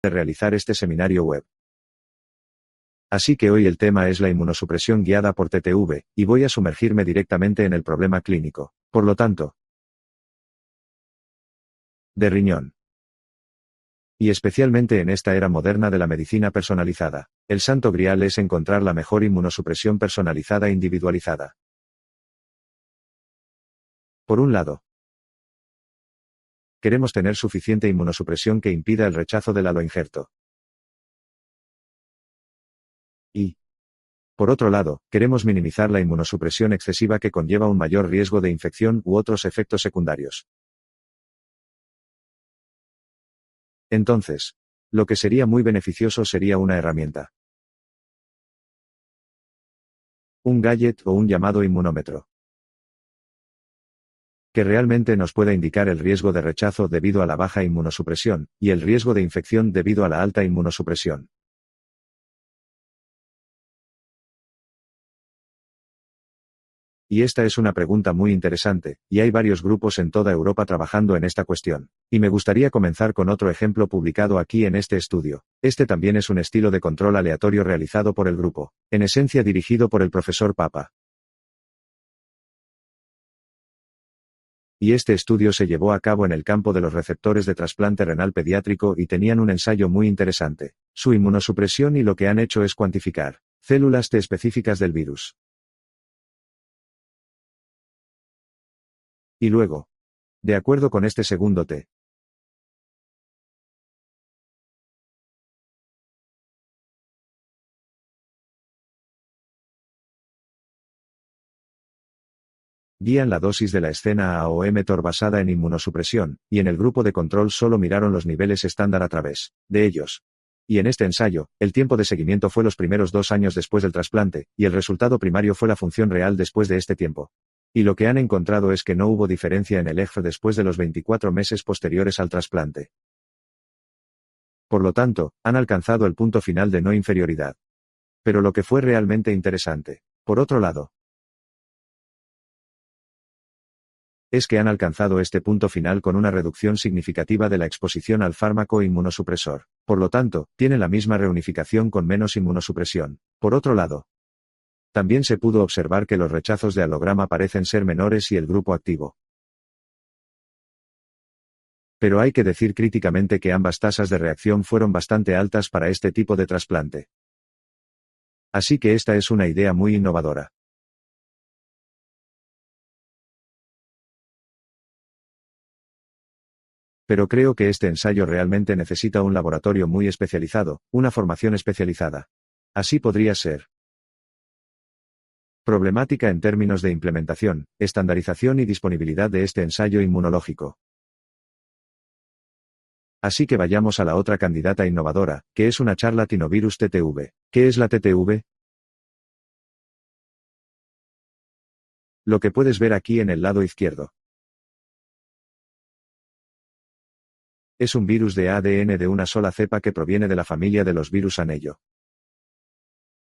de realizar este seminario web. Así que hoy el tema es la inmunosupresión guiada por TTV, y voy a sumergirme directamente en el problema clínico. Por lo tanto, de riñón. Y especialmente en esta era moderna de la medicina personalizada, el santo grial es encontrar la mejor inmunosupresión personalizada e individualizada. Por un lado, queremos tener suficiente inmunosupresión que impida el rechazo del aloinjerto. Y, por otro lado, queremos minimizar la inmunosupresión excesiva que conlleva un mayor riesgo de infección u otros efectos secundarios. Entonces, lo que sería muy beneficioso sería una herramienta. Un gadget o un llamado inmunómetro. Que realmente nos pueda indicar el riesgo de rechazo debido a la baja inmunosupresión, y el riesgo de infección debido a la alta inmunosupresión. Y esta es una pregunta muy interesante, y hay varios grupos en toda Europa trabajando en esta cuestión. Y me gustaría comenzar con otro ejemplo publicado aquí en este estudio. Este también es un estilo de control aleatorio realizado por el grupo, en esencia dirigido por el profesor Papa. Y este estudio se llevó a cabo en el campo de los receptores de trasplante renal pediátrico y tenían un ensayo muy interesante. Su inmunosupresión y lo que han hecho es cuantificar células T específicas del virus. Y luego, de acuerdo con este segundo T, guían la dosis de la escena A o mTOR basada en inmunosupresión, y en el grupo de control solo miraron los niveles estándar a través de ellos. Y en este ensayo, el tiempo de seguimiento fue los primeros 2 años después del trasplante, y el resultado primario fue la función real después de este tiempo. Y lo que han encontrado es que no hubo diferencia en el EGF después de los 24 meses posteriores al trasplante. Por lo tanto, han alcanzado el punto final de no inferioridad. Pero lo que fue realmente interesante, por otro lado, es que han alcanzado este punto final con una reducción significativa de la exposición al fármaco inmunosupresor. Por lo tanto, tiene la misma reunificación con menos inmunosupresión. Por otro lado, también se pudo observar que los rechazos de alograma parecen ser menores y el grupo activo. Pero hay que decir críticamente que ambas tasas de reacción fueron bastante altas para este tipo de trasplante. Así que esta es una idea muy innovadora. Pero creo que este ensayo realmente necesita un laboratorio muy especializado, una formación especializada. Así podría ser. Problemática en términos de implementación, estandarización y disponibilidad de este ensayo inmunológico. Así que vayamos a la otra candidata innovadora, que es una charla Tinovirus TTV. ¿Qué es la TTV? Lo que puedes ver aquí en el lado izquierdo. Es un virus de ADN de una sola cepa que proviene de la familia de los virus anello.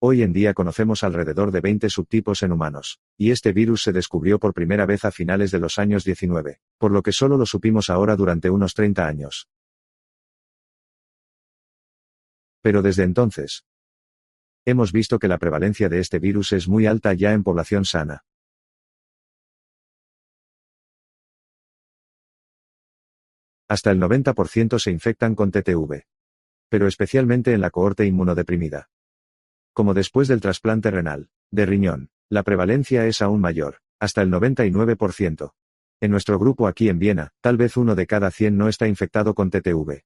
Hoy en día conocemos alrededor de 20 subtipos en humanos, y este virus se descubrió por primera vez a finales de los años 19, por lo que solo lo supimos ahora durante unos 30 años. Pero desde entonces, hemos visto que la prevalencia de este virus es muy alta ya en población sana. Hasta el 90% se infectan con TTV. Pero especialmente en la cohorte inmunodeprimida. Como después del trasplante renal, de riñón, la prevalencia es aún mayor, hasta el 99%. En nuestro grupo aquí en Viena, tal vez 1 de cada 100 no está infectado con TTV.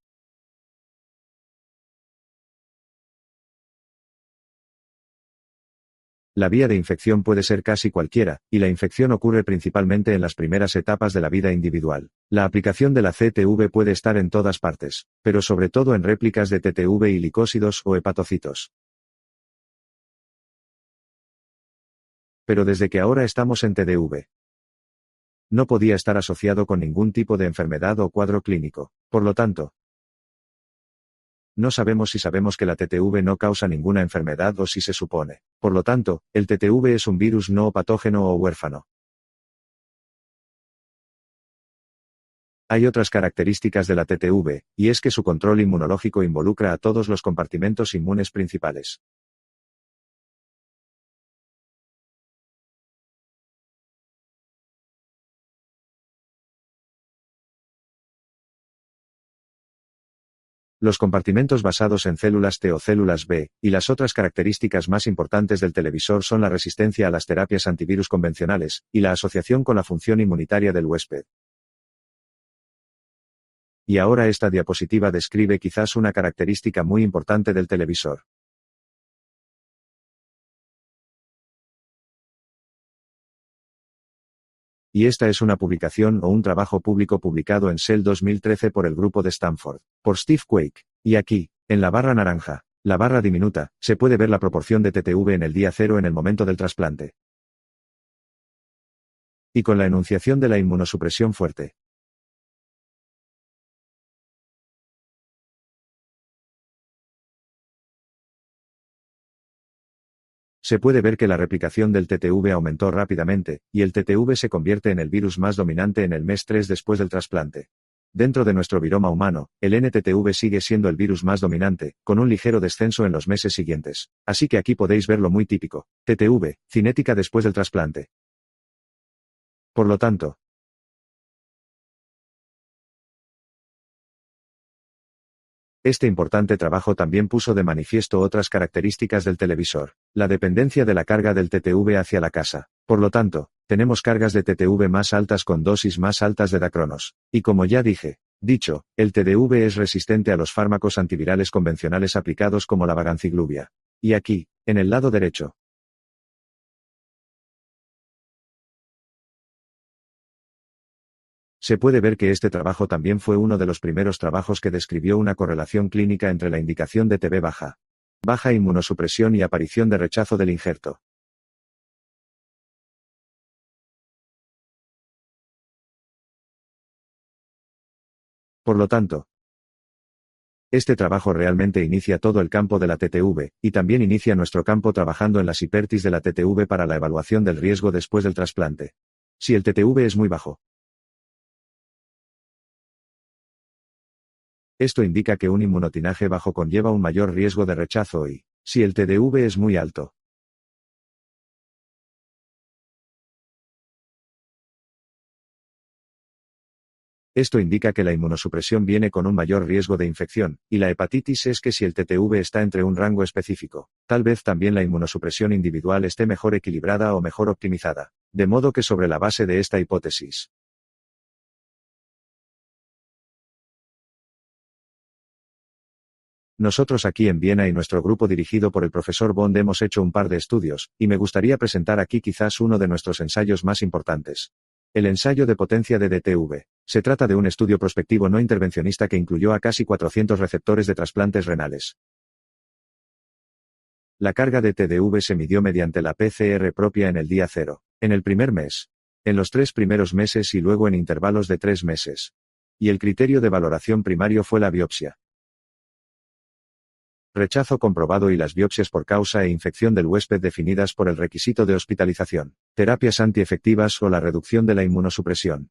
La vía de infección puede ser casi cualquiera, y la infección ocurre principalmente en las primeras etapas de la vida individual. La aplicación de la CTV puede estar en todas partes, pero sobre todo en réplicas de TTV y licósidos o hepatocitos. Pero desde que ahora estamos en TDV, no podía estar asociado con ningún tipo de enfermedad o cuadro clínico. Por lo tanto, no sabemos si sabemos que la TTV no causa ninguna enfermedad o si se supone. Por lo tanto, el TTV es un virus no patógeno o huérfano. Hay otras características de la TTV, y es que su control inmunológico involucra a todos los compartimentos inmunes principales. Los compartimentos basados en células T o células B, y las otras características más importantes del televisor son la resistencia a las terapias antivirus convencionales, y la asociación con la función inmunitaria del huésped. Y ahora esta diapositiva describe quizás una característica muy importante del televisor. Y esta es una publicación o un trabajo público publicado en Cell 2013 por el grupo de Stanford, por Steve Quake. Y aquí, en la barra naranja, la barra diminuta, se puede ver la proporción de TTV en el día cero en el momento del trasplante. Y con la enunciación de la inmunosupresión fuerte. Se puede ver que la replicación del TTV aumentó rápidamente, y el TTV se convierte en el virus más dominante en el mes 3 después del trasplante. Dentro de nuestro viroma humano, el NTTV sigue siendo el virus más dominante, con un ligero descenso en los meses siguientes. Así que aquí podéis ver lo muy típico. TTV, cinética después del trasplante. Por lo tanto, este importante trabajo también puso de manifiesto otras características del televisor, la dependencia de la carga del TTV hacia la casa. Por lo tanto, tenemos cargas de TTV más altas con dosis más altas de dacronos. Y como ya dicho, el TDV es resistente a los fármacos antivirales convencionales aplicados como la vagancigluvia. Y aquí, en el lado derecho, se puede ver que este trabajo también fue uno de los primeros trabajos que describió una correlación clínica entre la indicación de TB baja inmunosupresión y aparición de rechazo del injerto. Por lo tanto, este trabajo realmente inicia todo el campo de la TTV, y también inicia nuestro campo trabajando en las hipertis de la TTV para la evaluación del riesgo después del trasplante. Si el TTV es muy bajo, esto indica que un inmunotinaje bajo conlleva un mayor riesgo de rechazo y, si el TDV es muy alto, esto indica que la inmunosupresión viene con un mayor riesgo de infección, y la hepatitis es que si el TTV está entre un rango específico, tal vez también la inmunosupresión individual esté mejor equilibrada o mejor optimizada. De modo que sobre la base de esta hipótesis, nosotros aquí en Viena y nuestro grupo dirigido por el profesor Bond hemos hecho un par de estudios, y me gustaría presentar aquí quizás uno de nuestros ensayos más importantes. El ensayo de potencia de DTV. Se trata de un estudio prospectivo no intervencionista que incluyó a casi 400 receptores de trasplantes renales. La carga de TDV se midió mediante la PCR propia en el día cero, en el primer mes, en los 3 primeros meses y luego en intervalos de 3 meses. Y el criterio de valoración primario fue la biopsia. Rechazo comprobado y las biopsias por causa e infección del huésped definidas por el requisito de hospitalización, terapias antiefectivas o la reducción de la inmunosupresión.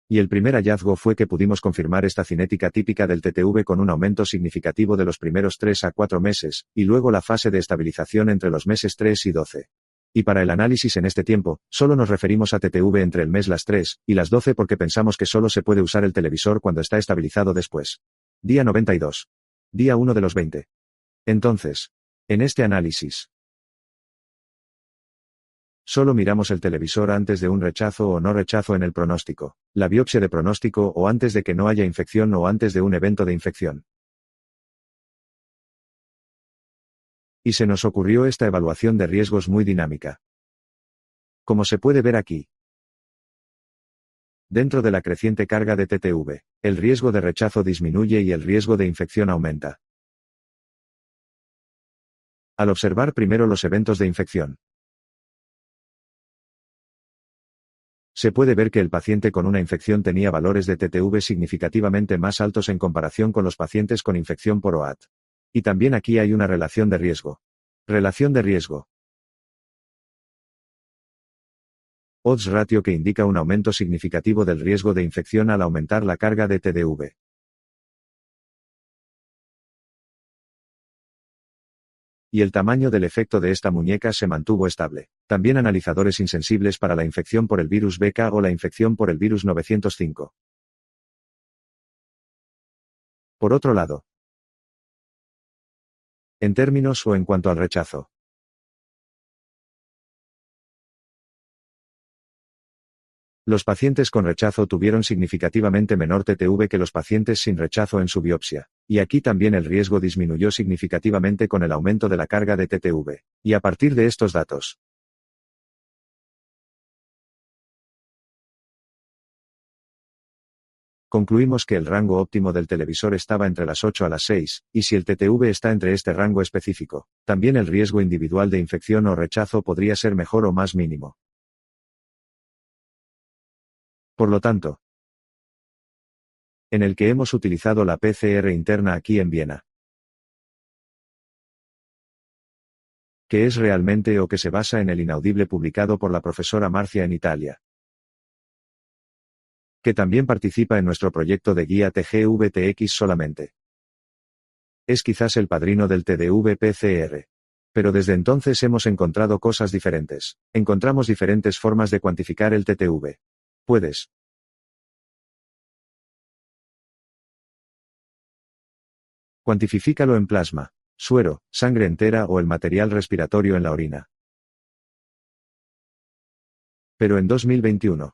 Y el primer hallazgo fue que pudimos confirmar esta cinética típica del TTV con un aumento significativo de los primeros 3 a 4 meses, y luego la fase de estabilización entre los meses 3 y 12. Y para el análisis en este tiempo, solo nos referimos a TTV entre el mes las 3 y las 12 porque pensamos que solo se puede usar el televisor cuando está estabilizado después. Día 92. Día 1 de los 20. Entonces, en este análisis, solo miramos el televisor antes de un rechazo o no rechazo en el pronóstico, la biopsia de pronóstico o antes de que no haya infección o antes de un evento de infección. Y se nos ocurrió esta evaluación de riesgos muy dinámica. Como se puede ver aquí, dentro de la creciente carga de TTV, el riesgo de rechazo disminuye y el riesgo de infección aumenta. Al observar primero los eventos de infección, Se puede ver que el paciente con una infección tenía valores de TTV significativamente más altos en comparación con los pacientes con infección por OAT. Y también aquí hay una relación de riesgo. Relación de riesgo. Odds ratio que indica un aumento significativo del riesgo de infección al aumentar la carga de TDV. Y el tamaño del efecto de esta muñeca se mantuvo estable. También analizadores insensibles para la infección por el virus BK o la infección por el virus 905. Por otro lado, en términos o en cuanto al rechazo. Los pacientes con rechazo tuvieron significativamente menor TTV que los pacientes sin rechazo en su biopsia, y aquí también el riesgo disminuyó significativamente con el aumento de la carga de TTV. Y a partir de estos datos, concluimos que el rango óptimo del televisor estaba entre las 8 a las 6, y si el TTV está entre este rango específico, también el riesgo individual de infección o rechazo podría ser mejor o más mínimo. Por lo tanto, en el que hemos utilizado la PCR interna aquí en Viena. Que es realmente o que se basa en el inaudible publicado por la profesora Marcia en Italia. Que también participa en nuestro proyecto de guía TGVTX solamente. Es quizás el padrino del TDV-PCR. Pero desde entonces hemos encontrado cosas diferentes. Encontramos diferentes formas de cuantificar el TTV. Puedes. Cuantifícalo en plasma, suero, sangre entera o el material respiratorio en la orina. Pero en 2021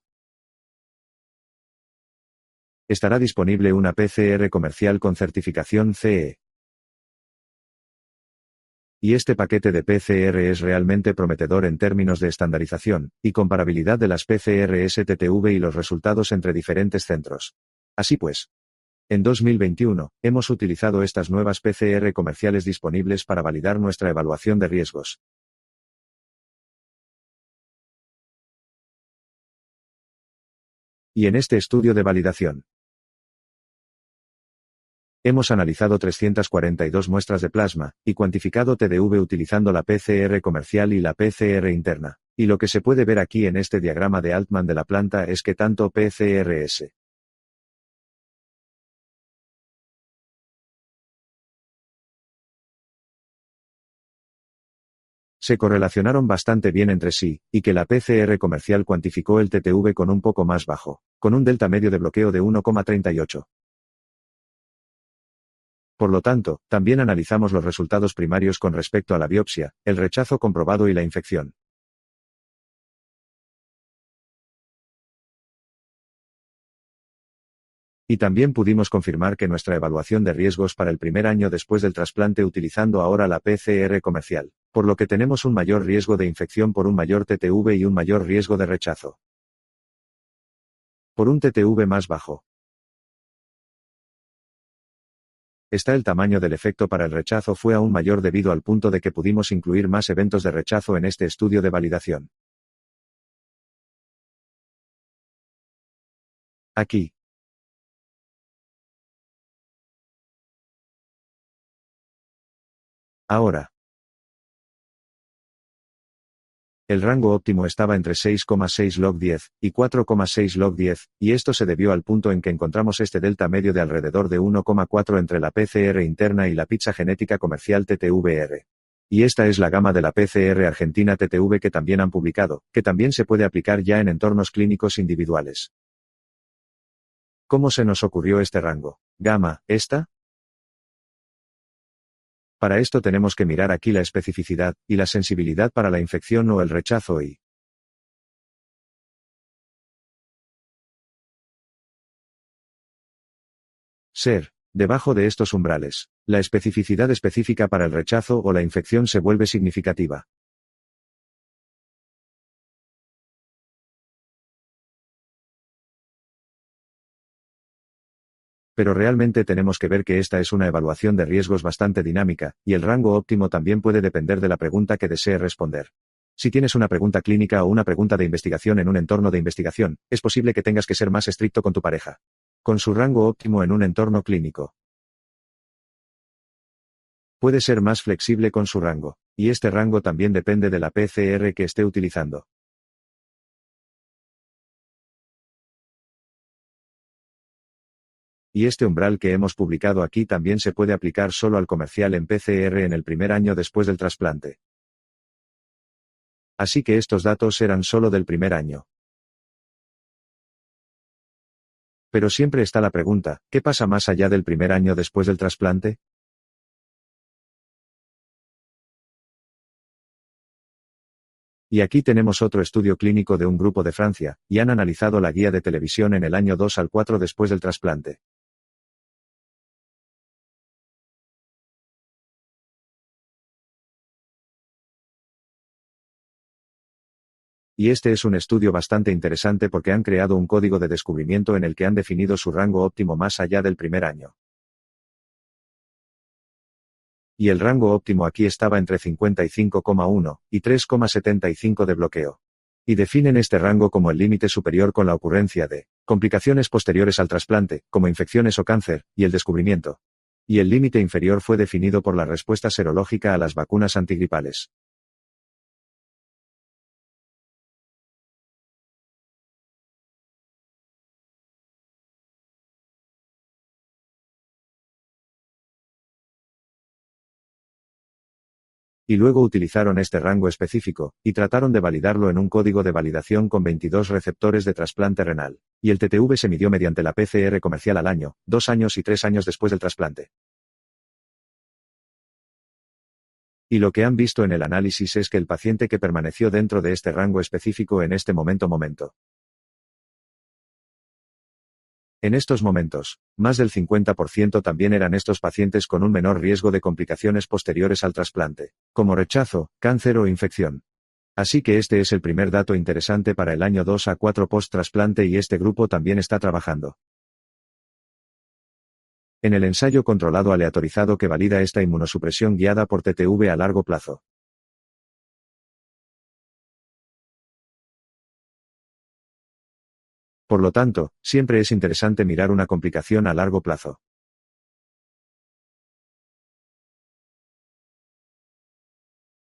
estará disponible una PCR comercial con certificación CE. Y este paquete de PCR es realmente prometedor en términos de estandarización y comparabilidad de las PCR-STTV y los resultados entre diferentes centros. Así pues, en 2021, hemos utilizado estas nuevas PCR comerciales disponibles para validar nuestra evaluación de riesgos. Y en este estudio de validación, hemos analizado 342 muestras de plasma, y cuantificado TDV utilizando la PCR comercial y la PCR interna. Y lo que se puede ver aquí en este diagrama de Altman de la planta es que tanto PCRS se correlacionaron bastante bien entre sí, y que la PCR comercial cuantificó el TTV con un poco más bajo, con un delta medio de bloqueo de 1,38. Por lo tanto, también analizamos los resultados primarios con respecto a la biopsia, el rechazo comprobado y la infección. Y también pudimos confirmar que nuestra evaluación de riesgos para el primer año después del trasplante utilizando ahora la PCR comercial, por lo que tenemos un mayor riesgo de infección por un mayor TTV y un mayor riesgo de rechazo por un TTV más bajo. El tamaño del efecto para el rechazo fue aún mayor debido al punto de que pudimos incluir más eventos de rechazo en este estudio de validación. Aquí. Ahora. El rango óptimo estaba entre 6,6 log 10 y 4,6 log 10, y esto se debió al punto en que encontramos este delta medio de alrededor de 1,4 entre la PCR interna y la pizza genética comercial TTVR. Y esta es la gama de la PCR argentina TTV que también han publicado, que también se puede aplicar ya en entornos clínicos individuales. ¿Cómo se nos ocurrió este rango? Gama, ¿esta? Para esto tenemos que mirar aquí la especificidad, y la sensibilidad para la infección o el rechazo y ser, debajo de estos umbrales, la especificidad específica para el rechazo o la infección se vuelve significativa. Pero realmente tenemos que ver que esta es una evaluación de riesgos bastante dinámica, y el rango óptimo también puede depender de la pregunta que desee responder. Si tienes una pregunta clínica o una pregunta de investigación en un entorno de investigación, es posible que tengas que ser más estricto con tu pareja. Con su rango óptimo en un entorno clínico. Puede ser más flexible con su rango, y este rango también depende de la PCR que esté utilizando. Y este umbral que hemos publicado aquí también se puede aplicar solo al comercial en PCR en el primer año después del trasplante. Así que estos datos eran solo del primer año. Pero siempre está la pregunta, ¿qué pasa más allá del primer año después del trasplante? Y aquí tenemos otro estudio clínico de un grupo de Francia, y han analizado la guía de televisión en el año 2 al 4 después del trasplante. Y este es un estudio bastante interesante porque han creado un código de descubrimiento en el que han definido su rango óptimo más allá del primer año. Y el rango óptimo aquí estaba entre 55,1 y 3,75 de bloqueo. Y definen este rango como el límite superior con la ocurrencia de complicaciones posteriores al trasplante, como infecciones o cáncer, y el descubrimiento. Y el límite inferior fue definido por la respuesta serológica a las vacunas antigripales. Y luego utilizaron este rango específico, y trataron de validarlo en un código de validación con 22 receptores de trasplante renal. Y el TTV se midió mediante la PCR comercial al año, 2 años y 3 años después del trasplante. Y lo que han visto en el análisis es que el paciente que permaneció dentro de este rango específico en este momento. En estos momentos, más del 50% también eran estos pacientes con un menor riesgo de complicaciones posteriores al trasplante, como rechazo, cáncer o infección. Así que este es el primer dato interesante para el año 2 a 4 post-trasplante y este grupo también está trabajando en el ensayo controlado aleatorizado que valida esta inmunosupresión guiada por TTV a largo plazo. Por lo tanto, siempre es interesante mirar una complicación a largo plazo.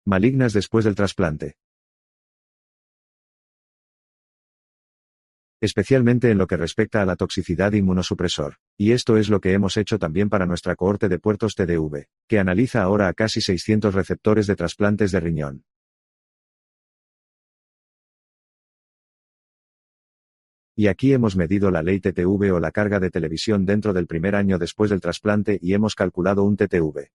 Malignas después del trasplante. Especialmente en lo que respecta a la toxicidad inmunosupresor. Y esto es lo que hemos hecho también para nuestra cohorte de puertos TDV, que analiza ahora a casi 600 receptores de trasplantes de riñón. Y aquí hemos medido la ley TTV o la carga de televisión dentro del primer año después del trasplante y hemos calculado un TTV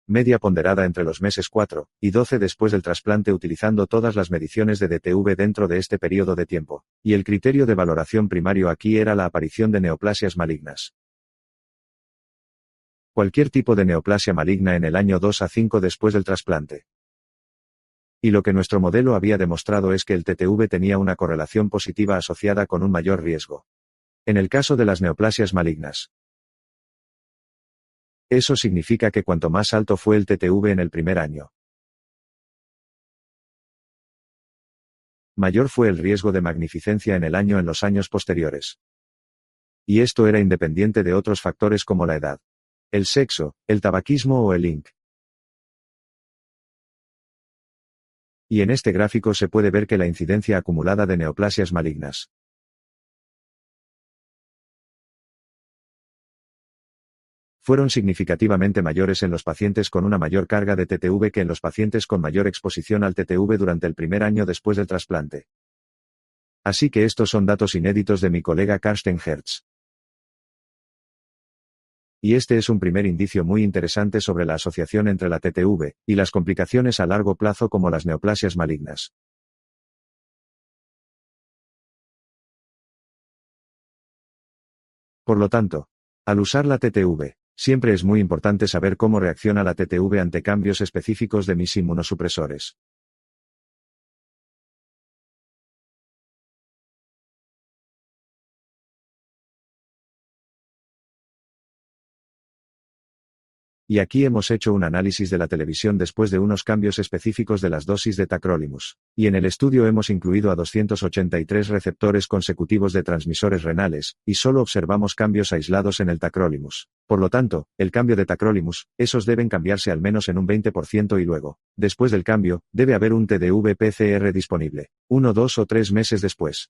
media ponderada entre los meses 4 y 12 después del trasplante utilizando todas las mediciones de DTV dentro de este periodo de tiempo. Y el criterio de valoración primario aquí era la aparición de neoplasias malignas. Cualquier tipo de neoplasia maligna en el año 2 a 5 después del trasplante. Y lo que nuestro modelo había demostrado es que el TTV tenía una correlación positiva asociada con un mayor riesgo. En el caso de las neoplasias malignas. Eso significa que cuanto más alto fue el TTV en el primer año, mayor fue el riesgo de magnificencia en el año en los años posteriores. Y esto era independiente de otros factores como la edad, el sexo, el tabaquismo o el INC. Y en este gráfico se puede ver que la incidencia acumulada de neoplasias malignas fueron significativamente mayores en los pacientes con una mayor carga de TTV que en los pacientes con mayor exposición al TTV durante el primer año después del trasplante. Así que estos son datos inéditos de mi colega Karsten Hertz. Y este es un primer indicio muy interesante sobre la asociación entre la TTV y las complicaciones a largo plazo como las neoplasias malignas. Por lo tanto, al usar la TTV, siempre es muy importante saber cómo reacciona la TTV ante cambios específicos de mis inmunosupresores. Y aquí hemos hecho un análisis de la televisión después de unos cambios específicos de las dosis de tacrolimus. Y en el estudio hemos incluido a 283 receptores consecutivos de transmisores renales, y solo observamos cambios aislados en el tacrolimus. Por lo tanto, el cambio de tacrolimus, esos deben cambiarse al menos en un 20% y luego, después del cambio, debe haber un TDV-PCR disponible. 1, 2 o 3 meses después.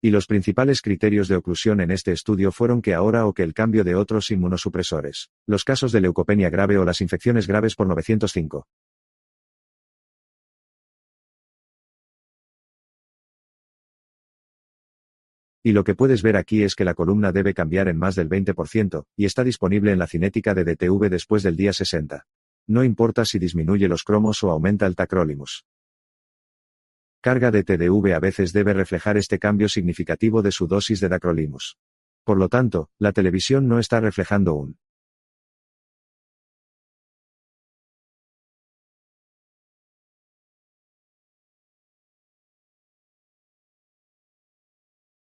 Y los principales criterios de oclusión en este estudio fueron que ahora o que el cambio de otros inmunosupresores. Los casos de leucopenia grave o las infecciones graves por 905. Y lo que puedes ver aquí es que la columna debe cambiar en más del 20%, y está disponible en la cinética de DTV después del día 60. No importa si disminuye los cromos o aumenta el tacrolimus. Carga de TDV a veces debe reflejar este cambio significativo de su dosis de tacrolimus. Por lo tanto, la televisión no está reflejando un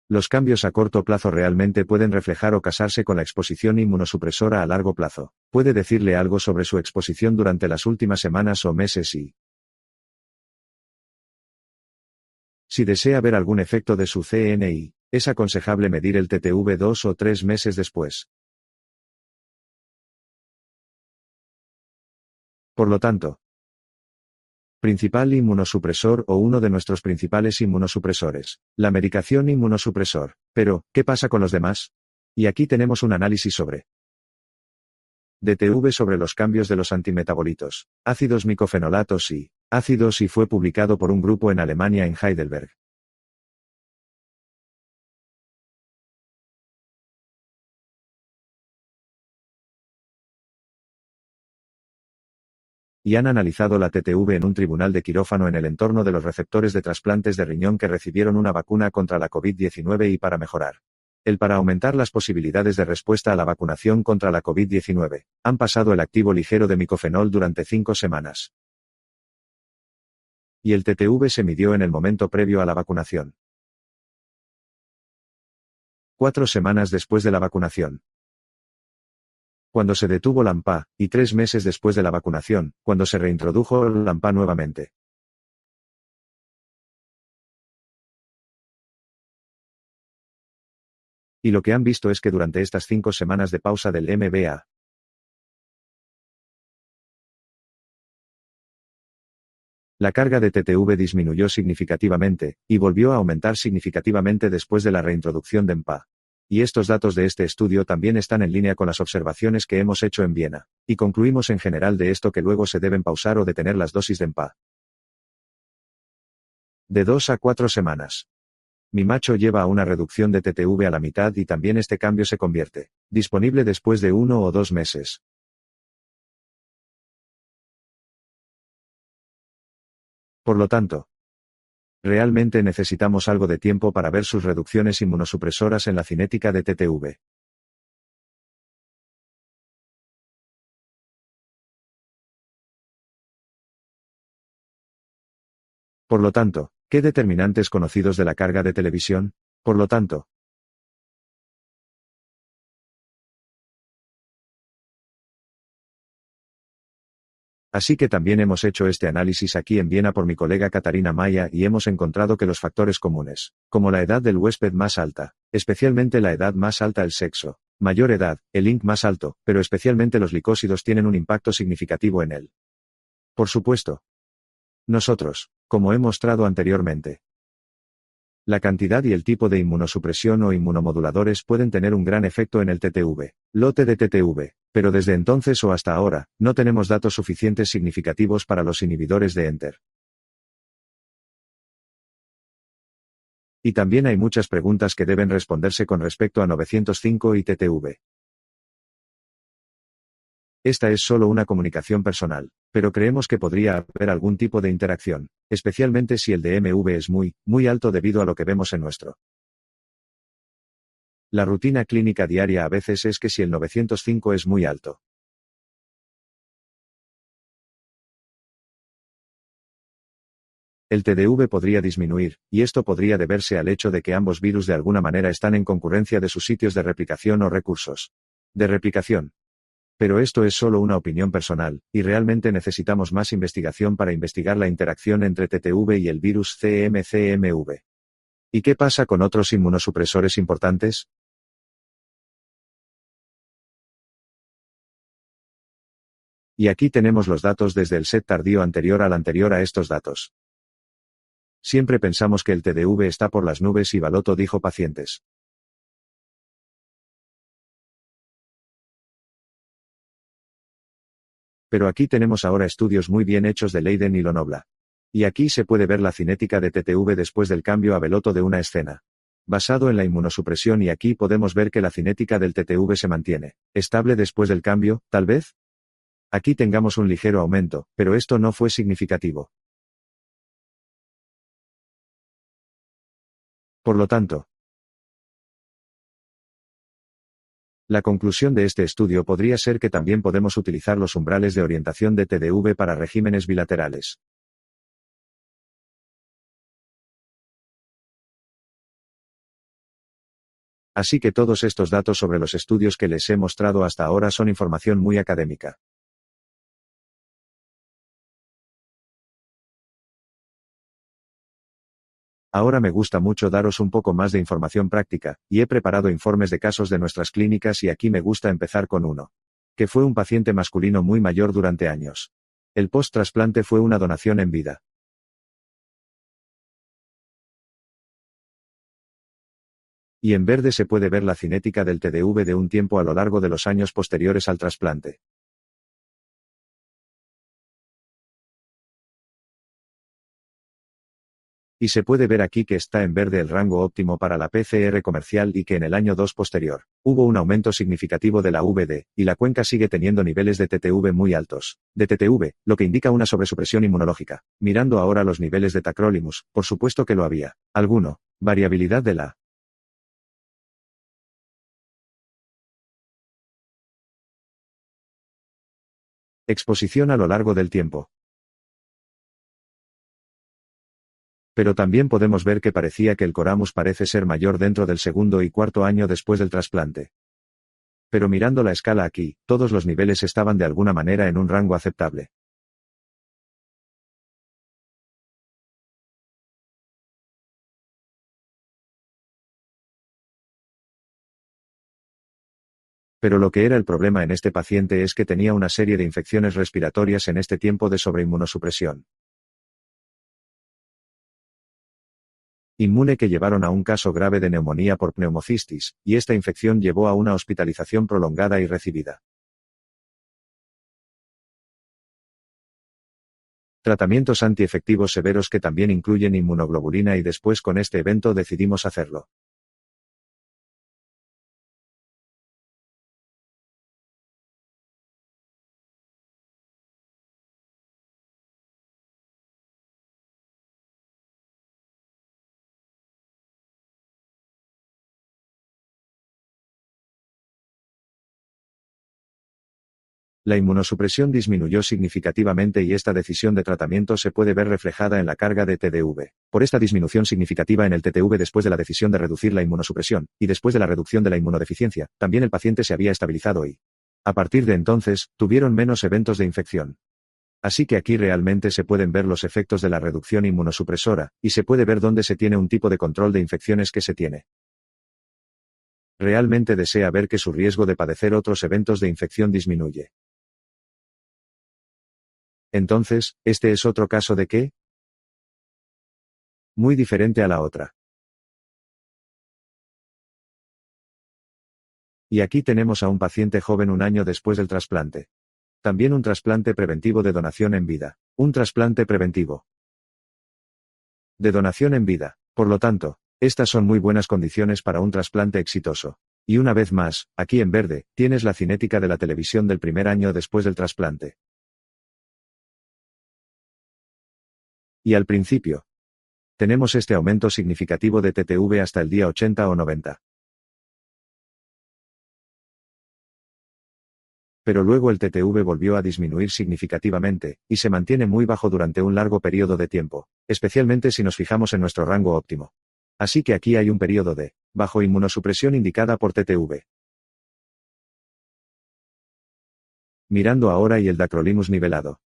Los cambios a corto plazo realmente pueden reflejar o casarse con la exposición inmunosupresora a largo plazo. Puede decirle algo sobre su exposición durante las últimas semanas o meses y, si desea ver algún efecto de su CNI, es aconsejable medir el TTV 2 o 3 meses después. Por lo tanto, principal inmunosupresor o uno de nuestros principales inmunosupresores, la medicación inmunosupresor. Pero, ¿qué pasa con los demás? Y aquí tenemos un análisis sobre DTV sobre los cambios de los antimetabolitos, ácidos micofenolatos y ácidos y fue publicado por un grupo en Alemania en Heidelberg. Y han analizado la TTV en un tribunal de quirófano en el entorno de los receptores de trasplantes de riñón que recibieron una vacuna contra la COVID-19 y para mejorar para aumentar las posibilidades de respuesta a la vacunación contra la COVID-19, han pasado el activo ligero de micofenol durante 5 semanas. Y el TTV se midió en el momento previo a la vacunación. 4 semanas después de la vacunación, cuando se detuvo la AMPA, y 3 meses después de la vacunación, cuando se reintrodujo la AMPA nuevamente. Y lo que han visto es que durante estas 5 semanas de pausa del MBA, la carga de TTV disminuyó significativamente, y volvió a aumentar significativamente después de la reintroducción de MPA. Y estos datos de este estudio también están en línea con las observaciones que hemos hecho en Viena. Y concluimos en general de esto que luego se deben pausar o detener las dosis de MPA. De 2 a 4 semanas. Mi macho lleva a una reducción de TTV a la mitad y también este cambio se convierte disponible después de 1 o 2 meses. Por lo tanto, realmente necesitamos algo de tiempo para ver sus reducciones inmunosupresoras en la cinética de TTV. Por lo tanto, ¿qué determinantes conocidos de la carga de televisión? Por lo tanto, así que también hemos hecho este análisis aquí en Viena por mi colega Katarina Maya y hemos encontrado que los factores comunes, como la edad del huésped más alta, especialmente la edad más alta el sexo, mayor edad, el INC más alto, pero especialmente los glicósidos tienen un impacto significativo en él. Por supuesto. Nosotros, como he mostrado anteriormente, la cantidad y el tipo de inmunosupresión o inmunomoduladores pueden tener un gran efecto en el TTV, lote de TTV, pero desde entonces o hasta ahora, no tenemos datos suficientes significativos para los inhibidores de Enter. Y también hay muchas preguntas que deben responderse con respecto a 905 y TTV. Esta es solo una comunicación personal, pero creemos que podría haber algún tipo de interacción, especialmente si el de MV es muy, muy alto debido a lo que vemos en nuestro. La rutina clínica diaria a veces es que si el 905 es muy alto, El TDV podría disminuir, y esto podría deberse al hecho de que ambos virus de alguna manera están en concurrencia de sus sitios de replicación o recursos de replicación. Pero esto es solo una opinión personal, y realmente necesitamos más investigación para investigar la interacción entre TTV y el virus CMCMV. ¿Y qué pasa con otros inmunosupresores importantes? Y aquí tenemos los datos desde el set tardío anterior al anterior a estos datos. Siempre pensamos que el TDV está por las nubes y Balotto dijo pacientes. Pero aquí tenemos ahora estudios muy bien hechos de Leiden y Lonobla. Y aquí se puede ver la cinética de TTV después del cambio a Balotto de una escena. Basado en la inmunosupresión y aquí podemos ver que la cinética del TTV se mantiene estable después del cambio, tal vez. Aquí tengamos un ligero aumento, pero esto no fue significativo. Por lo tanto, la conclusión de este estudio podría ser que también podemos utilizar los umbrales de orientación de TDV para regímenes bilaterales. Así que todos estos datos sobre los estudios que les he mostrado hasta ahora son información muy académica. Ahora me gusta mucho daros un poco más de información práctica, y he preparado informes de casos de nuestras clínicas y aquí me gusta empezar con uno. Que fue un paciente masculino muy mayor durante años. El post-trasplante fue una donación en vida. Y en verde se puede ver la cinética del TDV de un tiempo a lo largo de los años posteriores al trasplante. Y se puede ver aquí que está en verde el rango óptimo para la PCR comercial y que en el año 2 posterior, hubo un aumento significativo de la VD, y la cuenca sigue teniendo niveles de TTV muy altos. De TTV, lo que indica una sobresupresión inmunológica. Mirando ahora los niveles de tacrolimus, por supuesto que lo había. Alguno. Variabilidad de la exposición a lo largo del tiempo. Pero también podemos ver que parecía que el coramus parece ser mayor dentro del segundo y cuarto año después del trasplante. Pero mirando la escala aquí, todos los niveles estaban de alguna manera en un rango aceptable. Pero lo que era el problema en este paciente es que tenía una serie de infecciones respiratorias en este tiempo de sobreinmunosupresión inmune que llevaron a un caso grave de neumonía por pneumocistis, y esta infección llevó a una hospitalización prolongada y recibida. Tratamientos antiefectivos severos que también incluyen inmunoglobulina y después con este evento decidimos hacerlo. La inmunosupresión disminuyó significativamente y esta decisión de tratamiento se puede ver reflejada en la carga de TDV. Por esta disminución significativa en el TTV después de la decisión de reducir la inmunosupresión, y después de la reducción de la inmunodeficiencia, también el paciente se había estabilizado y, a partir de entonces, tuvieron menos eventos de infección. Así que aquí realmente se pueden ver los efectos de la reducción inmunosupresora, y se puede ver dónde se tiene un tipo de control de infecciones que se tiene. Realmente desea ver que su riesgo de padecer otros eventos de infección disminuye. Entonces, ¿este es otro caso de qué? Muy diferente a la otra. Y aquí tenemos a un paciente joven un año después del trasplante. También un trasplante preventivo de donación en vida. Un trasplante preventivo de donación en vida. Por lo tanto, estas son muy buenas condiciones para un trasplante exitoso. Y una vez más, aquí en verde, tienes la cinética de la televisión del primer año después del trasplante. Y al principio, tenemos este aumento significativo de TTV hasta el día 80 o 90. Pero luego el TTV volvió a disminuir significativamente, y se mantiene muy bajo durante un largo periodo de tiempo, especialmente si nos fijamos en nuestro rango óptimo. Así que aquí hay un periodo de bajo inmunosupresión indicada por TTV. Mirando ahora y el dacrolimus nivelado.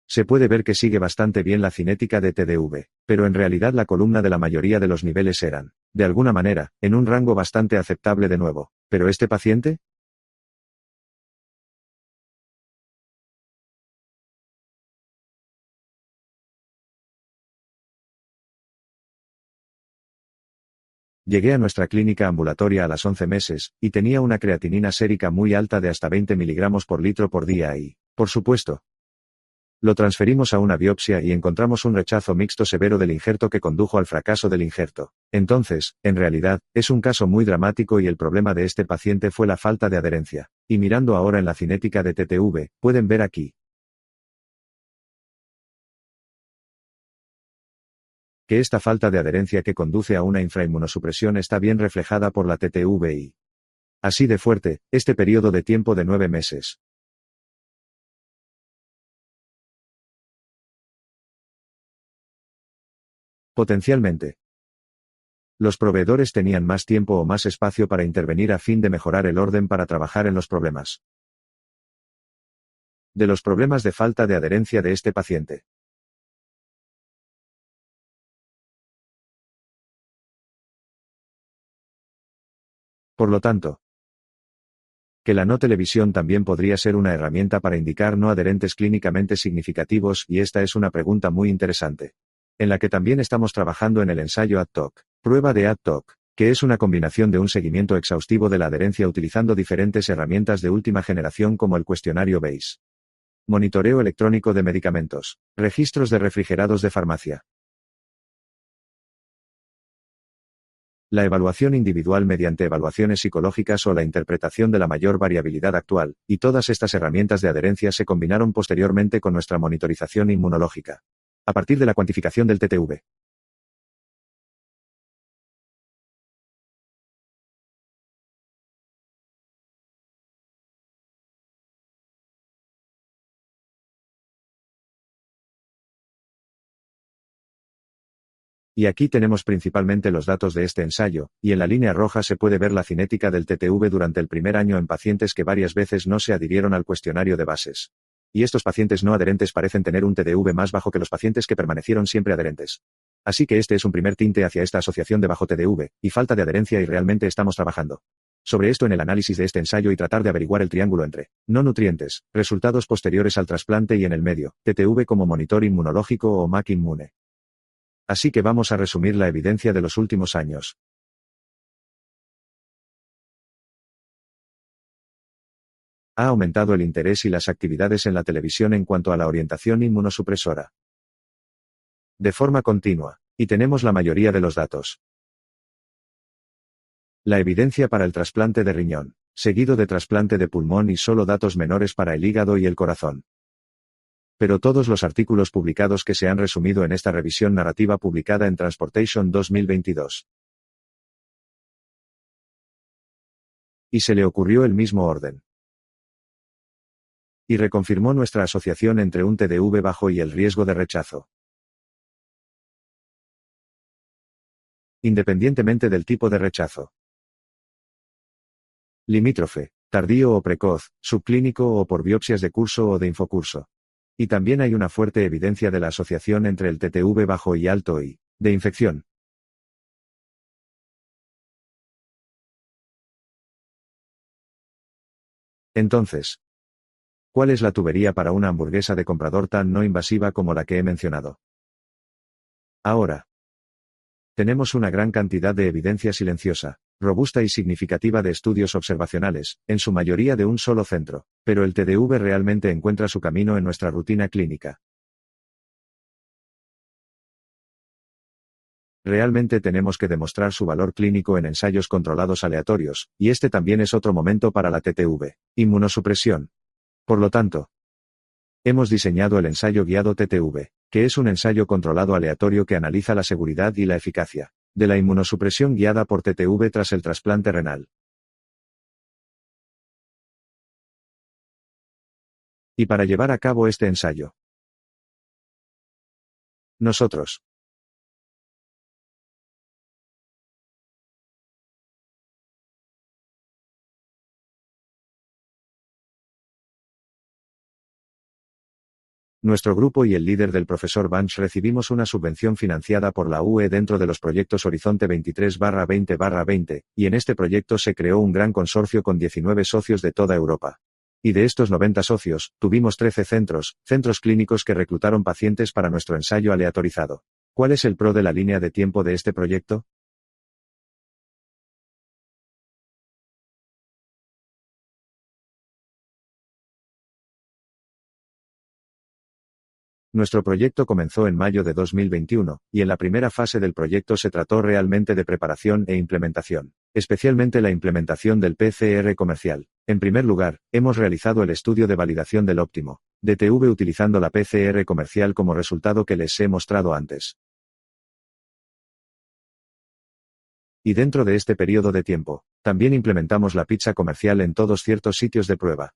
Se puede ver que sigue bastante bien la cinética de TDV, pero en realidad la columna de la mayoría de los niveles eran, de alguna manera, en un rango bastante aceptable de nuevo. ¿Pero este paciente? Llegué a nuestra clínica ambulatoria a las 11 meses, y tenía una creatinina sérica muy alta de hasta 20 miligramos por litro por día y, por supuesto, lo transferimos a una biopsia y encontramos un rechazo mixto severo del injerto que condujo al fracaso del injerto. Entonces, en realidad, es un caso muy dramático y el problema de este paciente fue la falta de adherencia. Y mirando ahora en la cinética de TTV, pueden ver aquí que esta falta de adherencia que conduce a una infrainmunosupresión está bien reflejada por la TTV y así de fuerte, este periodo de tiempo de 9 meses. Potencialmente, los proveedores tenían más tiempo o más espacio para intervenir a fin de mejorar el orden para trabajar en los problemas. De los problemas de falta de adherencia de este paciente. Por lo tanto, que la no televisión también podría ser una herramienta para indicar no adherentes clínicamente significativos y esta es una pregunta muy interesante. En la que también estamos trabajando en el ensayo ADTOC, prueba de ADTOC, que es una combinación de un seguimiento exhaustivo de la adherencia utilizando diferentes herramientas de última generación como el cuestionario BASE. Monitoreo electrónico de medicamentos. Registros de refrigerados de farmacia. La evaluación individual mediante evaluaciones psicológicas o la interpretación de la mayor variabilidad actual, y todas estas herramientas de adherencia se combinaron posteriormente con nuestra monitorización inmunológica. A partir de la cuantificación del TTV. Y aquí tenemos principalmente los datos de este ensayo, y en la línea roja se puede ver la cinética del TTV durante el primer año en pacientes que varias veces no se adhirieron al cuestionario de bases. Y estos pacientes no adherentes parecen tener un TDV más bajo que los pacientes que permanecieron siempre adherentes. Así que este es un primer tinte hacia esta asociación de bajo TDV, y falta de adherencia y realmente estamos trabajando sobre esto en el análisis de este ensayo y tratar de averiguar el triángulo entre no nutrientes, resultados posteriores al trasplante y en el medio, TTV como monitor inmunológico o MAC inmune. Así que vamos a resumir la evidencia de los últimos años. Ha aumentado el interés y las actividades en la televisión en cuanto a la orientación inmunosupresora. De forma continua. Y tenemos la mayoría de los datos. La evidencia para el trasplante de riñón, seguido de trasplante de pulmón y solo datos menores para el hígado y el corazón. Pero todos los artículos publicados que se han resumido en esta revisión narrativa publicada en Transportation 2022. Y se le ocurrió el mismo orden. Y reconfirmó nuestra asociación entre un TDV bajo y el riesgo de rechazo. Independientemente del tipo de rechazo. Limítrofe, tardío o precoz, subclínico o por biopsias de curso o de infocurso. Y también hay una fuerte evidencia de la asociación entre el TTV bajo y alto y de infección. Entonces, ¿cuál es la tubería para una hamburguesa de comprador tan no invasiva como la que he mencionado? Ahora, tenemos una gran cantidad de evidencia silenciosa, robusta y significativa de estudios observacionales, en su mayoría de un solo centro, pero el TDV realmente encuentra su camino en nuestra rutina clínica. Realmente tenemos que demostrar su valor clínico en ensayos controlados aleatorios, y este también es otro momento para la TTV. Inmunosupresión. Por lo tanto, hemos diseñado el ensayo guiado TTV, que es un ensayo controlado aleatorio que analiza la seguridad y la eficacia de la inmunosupresión guiada por TTV tras el trasplante renal. Y para llevar a cabo este ensayo, nosotros Nuestro grupo y el líder del profesor Bunch recibimos una subvención financiada por la UE dentro de los proyectos Horizonte 23/20/20, y en este proyecto se creó un gran consorcio con 19 socios de toda Europa. Y de estos 90 socios, tuvimos 13 centros clínicos que reclutaron pacientes para nuestro ensayo aleatorizado. ¿Cuál es el pro de la línea de tiempo de este proyecto? Nuestro proyecto comenzó en mayo de 2021, y en la primera fase del proyecto se trató realmente de preparación e implementación, especialmente la implementación del PCR comercial. En primer lugar, hemos realizado el estudio de validación del óptimo DTV utilizando la PCR comercial como resultado que les he mostrado antes. Y dentro de este periodo de tiempo, también implementamos la pizza comercial en todos ciertos sitios de prueba.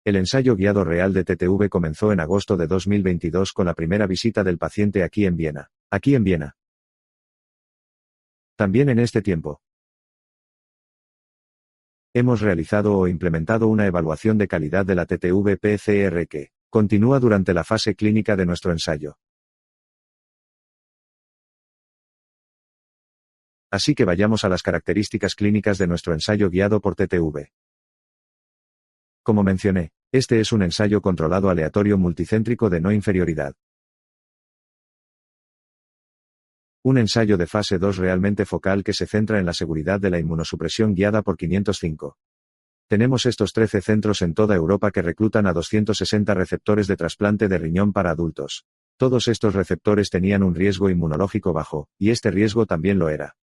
El ensayo guiado real de TTV comenzó en agosto de 2022 con la primera visita del paciente aquí en Viena. También en este tiempo, hemos realizado o implementado una evaluación de calidad de la TTV-PCR que continúa durante la fase clínica de nuestro ensayo. Así que vayamos a las características clínicas de nuestro ensayo guiado por TTV. Como mencioné, este es un ensayo controlado aleatorio multicéntrico de no inferioridad. Un ensayo de fase 2 realmente focal que se centra en la seguridad de la inmunosupresión guiada por 505. Tenemos estos 13 centros en toda Europa que reclutan a 260 receptores de trasplante de riñón para adultos. Todos estos receptores tenían un riesgo inmunológico bajo, y este riesgo también lo era.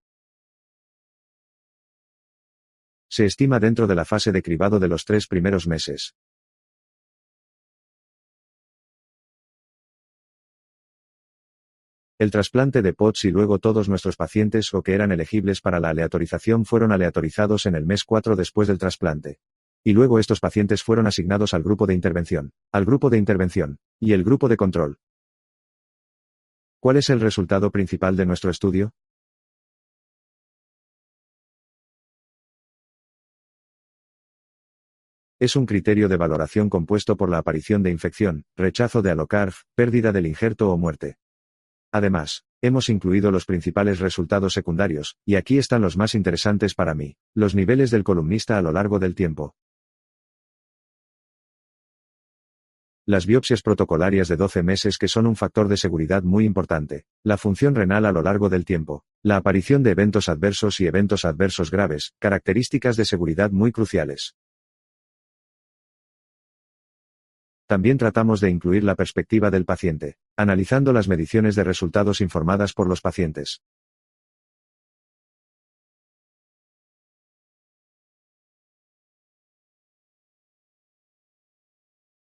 Se estima dentro de la fase de cribado de los 3 primeros meses. El trasplante de POTS y luego todos nuestros pacientes o que eran elegibles para la aleatorización fueron aleatorizados en el mes 4 después del trasplante. Y luego estos pacientes fueron asignados al grupo de intervención, y el grupo de control. ¿Cuál es el resultado principal de nuestro estudio? Es un criterio de valoración compuesto por la aparición de infección, rechazo de AlloCARF, pérdida del injerto o muerte. Además, hemos incluido los principales resultados secundarios, y aquí están los más interesantes para mí, los niveles del columnista a lo largo del tiempo. Las biopsias protocolarias de 12 meses que son un factor de seguridad muy importante, la función renal a lo largo del tiempo, la aparición de eventos adversos y eventos adversos graves, características de seguridad muy cruciales. También tratamos de incluir la perspectiva del paciente, analizando las mediciones de resultados informadas por los pacientes.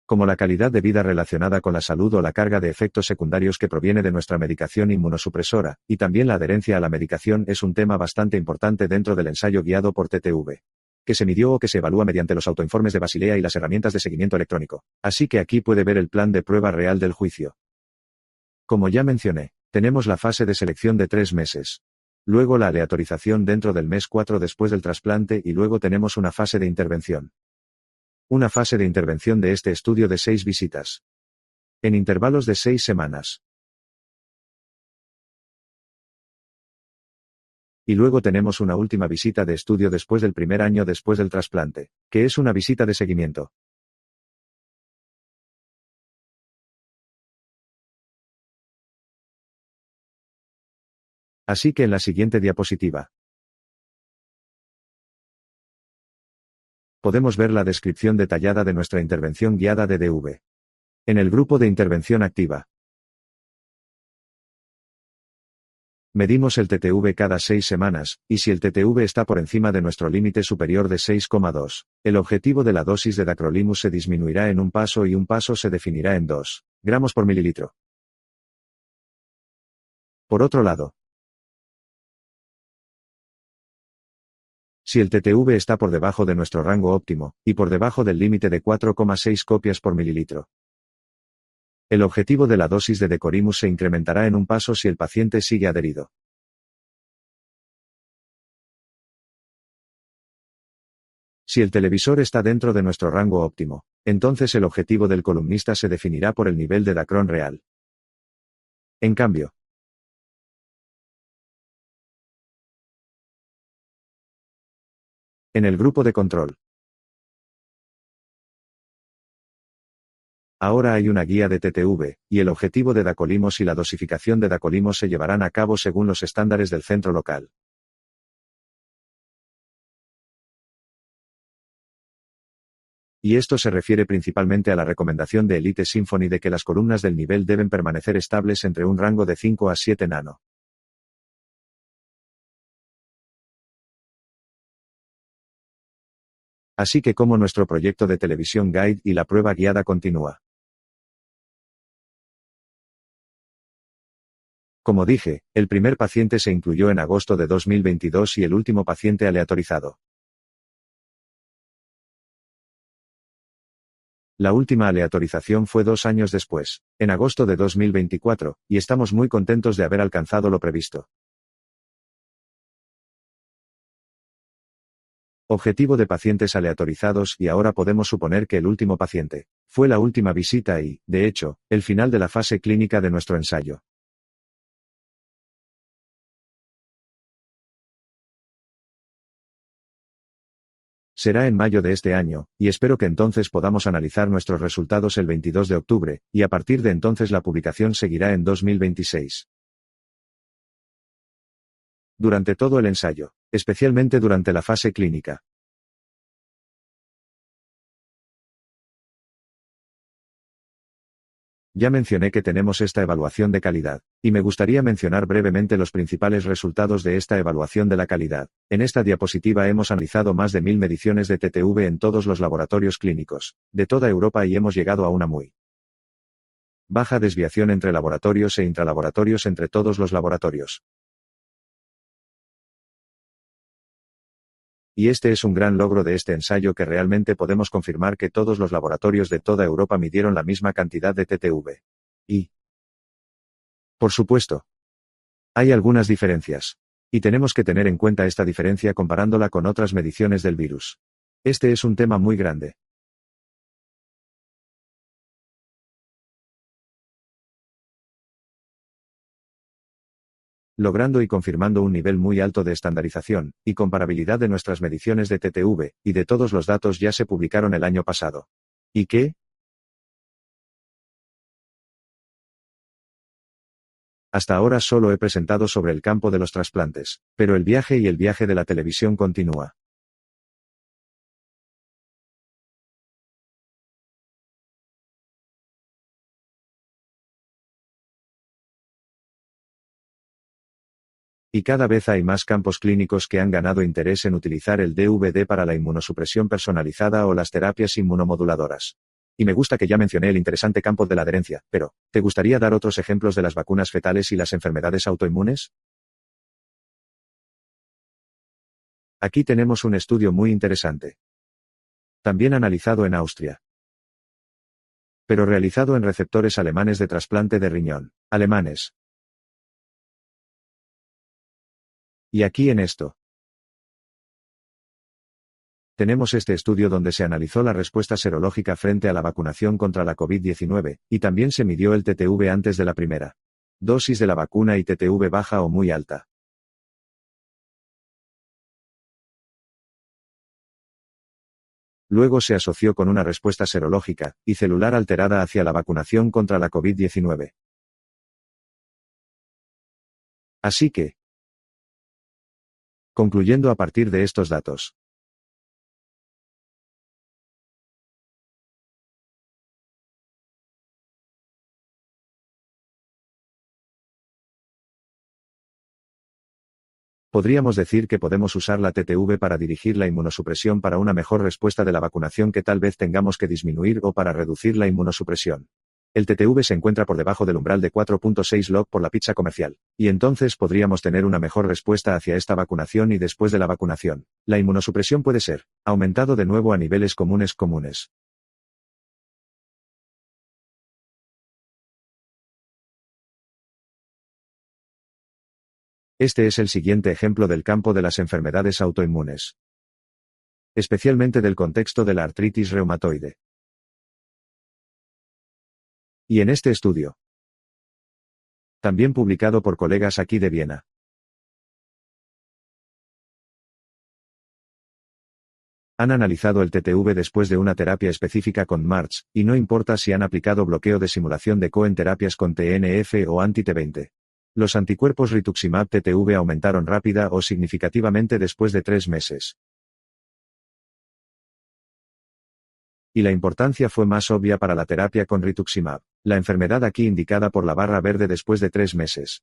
Como la calidad de vida relacionada con la salud o la carga de efectos secundarios que proviene de nuestra medicación inmunosupresora, y también la adherencia a la medicación es un tema bastante importante dentro del ensayo guiado por TTV, que se midió o que se evalúa mediante los autoinformes de Basilea y las herramientas de seguimiento electrónico. Así que aquí puede ver el plan de prueba real del juicio. Como ya mencioné, tenemos la fase de selección de 3 meses. Luego la aleatorización dentro del mes 4 después del trasplante y luego tenemos una fase de intervención. Una fase de intervención de este estudio de 6 visitas. En intervalos de 6 semanas. Y luego tenemos una última visita de estudio después del primer año después del trasplante, que es una visita de seguimiento. Así que en la siguiente diapositiva, podemos ver la descripción detallada de nuestra intervención guiada de DV. En el grupo de intervención activa, medimos el TTV cada 6 semanas, y si el TTV está por encima de nuestro límite superior de 6,2, el objetivo de la dosis de dacrolimus se disminuirá en un paso y un paso se definirá en 2 gramos por mililitro. Por otro lado, Si el TTV está por debajo de nuestro rango óptimo, y por debajo del límite de 4,6 copias por mililitro. El objetivo de la dosis de Decorimus se incrementará en un paso si el paciente sigue adherido. Si el televisor está dentro de nuestro rango óptimo, entonces el objetivo del columnista se definirá por el nivel de dacrón real. En cambio, en el grupo de control, ahora hay una guía de TTV, y el objetivo de Dacolimos y la dosificación de Dacolimos se llevarán a cabo según los estándares del centro local. Y esto se refiere principalmente a la recomendación de Elite Symphony de que las columnas del nivel deben permanecer estables entre un rango de 5 a 7 nano. Así que como nuestro proyecto de televisión guide y la prueba guiada continúa. Como dije, el primer paciente se incluyó en agosto de 2022 y el último paciente aleatorizado. La última aleatorización fue 2 años después, en agosto de 2024, y estamos muy contentos de haber alcanzado lo previsto. Objetivo de pacientes aleatorizados y ahora podemos suponer que el último paciente fue la última visita y, de hecho, el final de la fase clínica de nuestro ensayo. Será en mayo de este año, y espero que entonces podamos analizar nuestros resultados el 22 de octubre, y a partir de entonces la publicación seguirá en 2026. Durante todo el ensayo, especialmente durante la fase clínica. Ya mencioné que tenemos esta evaluación de calidad, y me gustaría mencionar brevemente los principales resultados de esta evaluación de la calidad. En esta diapositiva hemos analizado más de 1000 mediciones de TTV en todos los laboratorios clínicos de toda Europa y hemos llegado a una muy baja desviación entre laboratorios e intralaboratorios entre todos los laboratorios. Y este es un gran logro de este ensayo que realmente podemos confirmar que todos los laboratorios de toda Europa midieron la misma cantidad de TTV. Y, por supuesto, hay algunas diferencias. Y tenemos que tener en cuenta esta diferencia comparándola con otras mediciones del virus. Este es un tema muy grande. Logrando y confirmando un nivel muy alto de estandarización y comparabilidad de nuestras mediciones de TTV, y de todos los datos ya se publicaron el año pasado. ¿Y qué? Hasta ahora solo he presentado sobre el campo de los trasplantes, pero el viaje y el viaje de la televisión continúa. Y cada vez hay más campos clínicos que han ganado interés en utilizar el DVD para la inmunosupresión personalizada o las terapias inmunomoduladoras. Y me gusta que ya mencioné el interesante campo de la adherencia, pero, ¿te gustaría dar otros ejemplos de las vacunas fetales y las enfermedades autoinmunes? Aquí tenemos un estudio muy interesante. También analizado en Austria. Pero realizado en receptores alemanes de trasplante de riñón, alemanes. Y aquí en esto. Tenemos este estudio donde se analizó la respuesta serológica frente a la vacunación contra la COVID-19, y también se midió el TTV antes de la primera dosis de la vacuna y TTV baja o muy alta. Luego se asoció con una respuesta serológica y celular alterada hacia la vacunación contra la COVID-19. Así que, concluyendo a partir de estos datos, podríamos decir que podemos usar la TTV para dirigir la inmunosupresión para una mejor respuesta de la vacunación que tal vez tengamos que disminuir o para reducir la inmunosupresión. El TTV se encuentra por debajo del umbral de 4.6 log por la pizza comercial, y entonces podríamos tener una mejor respuesta hacia esta vacunación y después de la vacunación, la inmunosupresión puede ser aumentado de nuevo a niveles comunes. Este es el siguiente ejemplo del campo de las enfermedades autoinmunes. Especialmente del contexto de la artritis reumatoide. Y en este estudio, también publicado por colegas aquí de Viena, han analizado el TTV después de una terapia específica con MARCH, y no importa si han aplicado bloqueo de simulación de Cohen terapias con TNF o anti-T20. Los anticuerpos rituximab TTV aumentaron rápida o significativamente después de 3 meses. Y la importancia fue más obvia para la terapia con rituximab, la enfermedad aquí indicada por la barra verde después de 3 meses.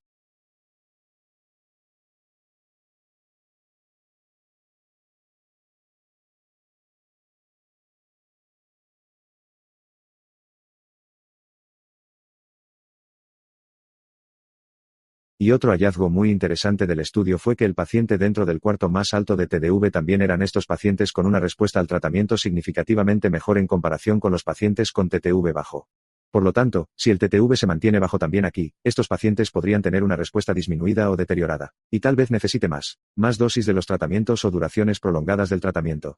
Y otro hallazgo muy interesante del estudio fue que el paciente dentro del cuarto más alto de TDV también eran estos pacientes con una respuesta al tratamiento significativamente mejor en comparación con los pacientes con TTV bajo. Por lo tanto, si el TTV se mantiene bajo también aquí, estos pacientes podrían tener una respuesta disminuida o deteriorada, y tal vez necesite más dosis de los tratamientos o duraciones prolongadas del tratamiento.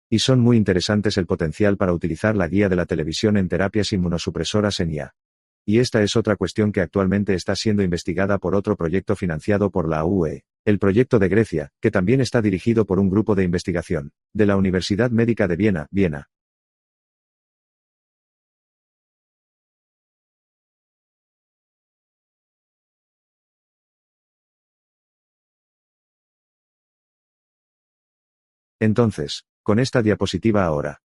Y son muy interesantes el potencial para utilizar la guía de la televisión en terapias inmunosupresoras en IA. Y esta es otra cuestión que actualmente está siendo investigada por otro proyecto financiado por la UE, el proyecto de Grecia, que también está dirigido por un grupo de investigación, de la Universidad Médica de Viena, Viena. Entonces, con esta diapositiva ahora.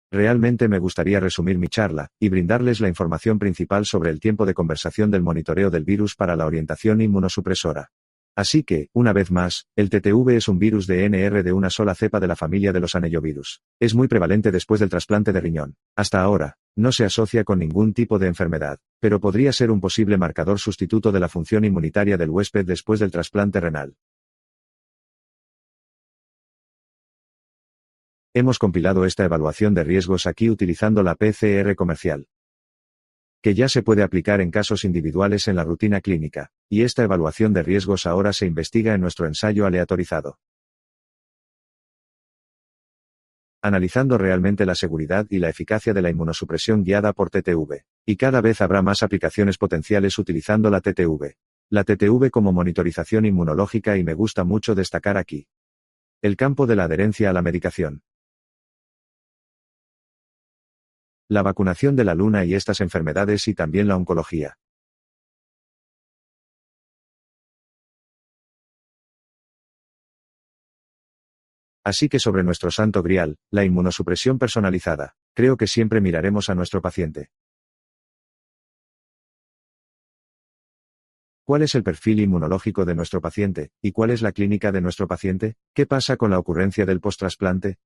Realmente me gustaría resumir mi charla, y brindarles la información principal sobre el tiempo de conversación del monitoreo del virus para la orientación inmunosupresora. Así que, una vez más, el TTV es un virus de NR de una sola cepa de la familia de los anellovirus. Es muy prevalente después del trasplante de riñón. Hasta ahora, no se asocia con ningún tipo de enfermedad, pero podría ser un posible marcador sustituto de la función inmunitaria del huésped después del trasplante renal. Hemos compilado esta evaluación de riesgos aquí utilizando la PCR comercial, que ya se puede aplicar en casos individuales en la rutina clínica, y esta evaluación de riesgos ahora se investiga en nuestro ensayo aleatorizado. Analizando realmente la seguridad y la eficacia de la inmunosupresión guiada por TTV. Y cada vez habrá más aplicaciones potenciales utilizando la TTV. La TTV como monitorización inmunológica y me gusta mucho destacar aquí el campo de la adherencia a la medicación. La vacunación de la luna y estas enfermedades y también la oncología. Así que sobre nuestro santo grial, la inmunosupresión personalizada, creo que siempre miraremos a nuestro paciente. ¿Cuál es el perfil inmunológico de nuestro paciente, y cuál es la clínica de nuestro paciente? ¿Qué pasa con la ocurrencia del post-trasplante?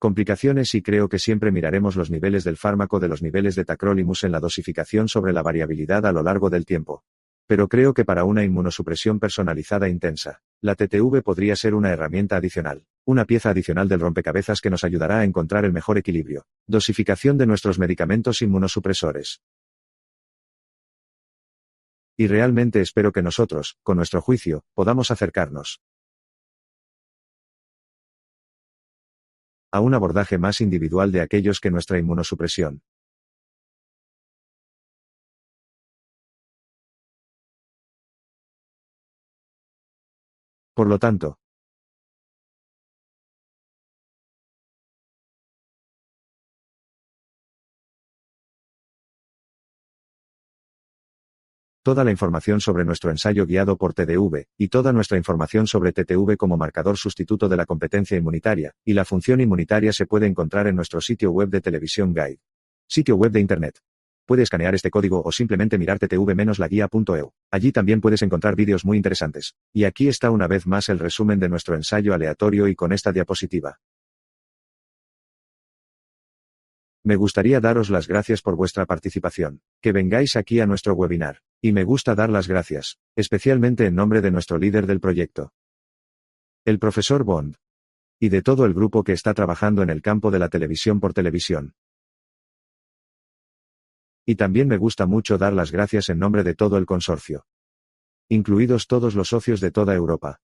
Complicaciones y creo que siempre miraremos los niveles del fármaco de los niveles de tacrolimus en la dosificación sobre la variabilidad a lo largo del tiempo. Pero creo que para una inmunosupresión personalizada intensa, la TTV podría ser una herramienta adicional, una pieza adicional del rompecabezas que nos ayudará a encontrar el mejor equilibrio. Dosificación de nuestros medicamentos inmunosupresores. Y realmente espero que nosotros, con nuestro juicio, podamos acercarnos a un abordaje más individual de aquellos que nuestra inmunosupresión. Por lo tanto, Toda la información sobre nuestro ensayo guiado por TDV, y toda nuestra información sobre TTV como marcador sustituto de la competencia inmunitaria, y la función inmunitaria se puede encontrar en nuestro sitio web de Televisión Guide. Sitio web de Internet. Puedes escanear este código o simplemente mirar ttv-laguía.eu. Allí también puedes encontrar vídeos muy interesantes. Y aquí está una vez más el resumen de nuestro ensayo aleatorio y con esta diapositiva. Me gustaría daros las gracias por vuestra participación, que vengáis aquí a nuestro webinar. Y me gusta dar las gracias, especialmente en nombre de nuestro líder del proyecto, el profesor Bond. Y de todo el grupo que está trabajando en el campo de la televisión por televisión. Y también me gusta mucho dar las gracias en nombre de todo el consorcio, incluidos todos los socios de toda Europa.